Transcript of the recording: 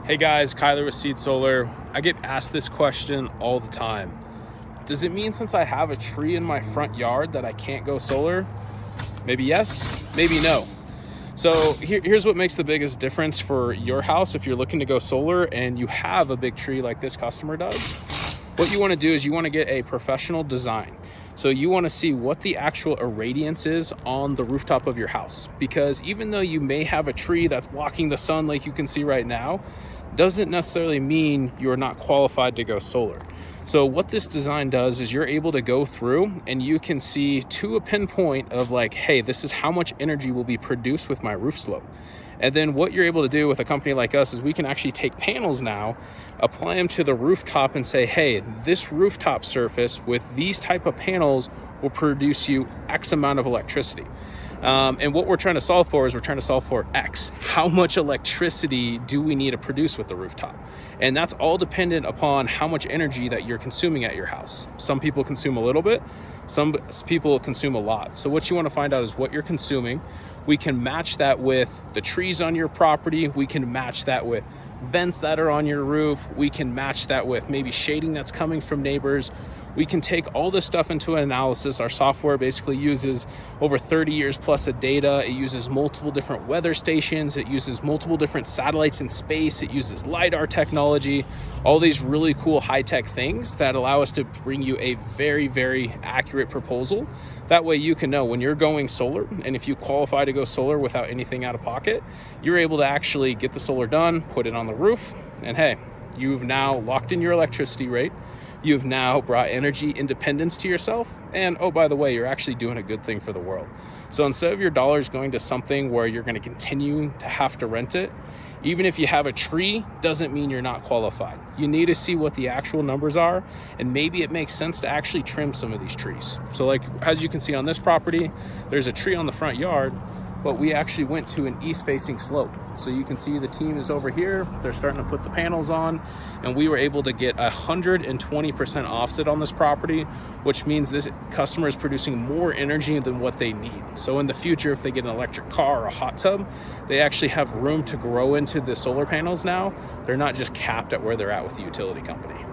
Hey guys, Kyler with Seed Solar. I get asked this question all the time. Does it mean since I have a tree in my front yard that I can't go solar? Maybe yes, maybe no. So here's what makes the biggest difference for your house if you're looking to go solar and you have a big tree like this customer does. What you want to do is you want to get a professional design. So you want to see what the actual irradiance is on the rooftop of your house. Because even though you may have a tree that's blocking the sun like you can see right now, doesn't necessarily mean you're not qualified to go solar. So what this design does is you're able to go through and you can see to a pinpoint of like, hey, this is how much energy will be produced with my roof slope. And then what you're able to do with a company like us is we can actually take panels now, apply them to the rooftop and say, hey, this rooftop surface with these type of panels will produce you X amount of electricity. And what we're trying to solve for is we're trying to solve for X. How much electricity do we need to produce with the rooftop? And that's all dependent upon how much energy that you're consuming at your house. Some people consume a little bit, some people consume a lot. So what you want to find out is what you're consuming. We can match that with the trees on your property. We can match that with vents that are on your roof. We can match that with maybe shading that's coming from neighbors. We can take all this stuff into an analysis. Our software basically uses over 30 years plus of data. It uses multiple different weather stations. It uses multiple different satellites in space. It uses LiDAR technology, all these really cool high-tech things that allow us to bring you a very, very accurate proposal. That way you can know when you're going solar, and if you qualify to go solar without anything out of pocket, you're able to actually get the solar done, put it on the roof, and hey, you've now locked in your electricity rate. You've now brought energy independence to yourself. And oh, by the way, you're actually doing a good thing for the world. So instead of your dollars going to something where you're going to continue to have to rent it, even if you have a tree, doesn't mean you're not qualified. You need to see what the actual numbers are, and maybe it makes sense to actually trim some of these trees. So like, as you can see on this property, there's a tree on the front yard, but we actually went to an east-facing slope. So you can see the team is over here. They're starting to put the panels on, and we were able to get 120% offset on this property, which means this customer is producing more energy than what they need. So in the future, if they get an electric car or a hot tub, they actually have room to grow into the solar panels now. They're not just capped at where they're at with the utility company.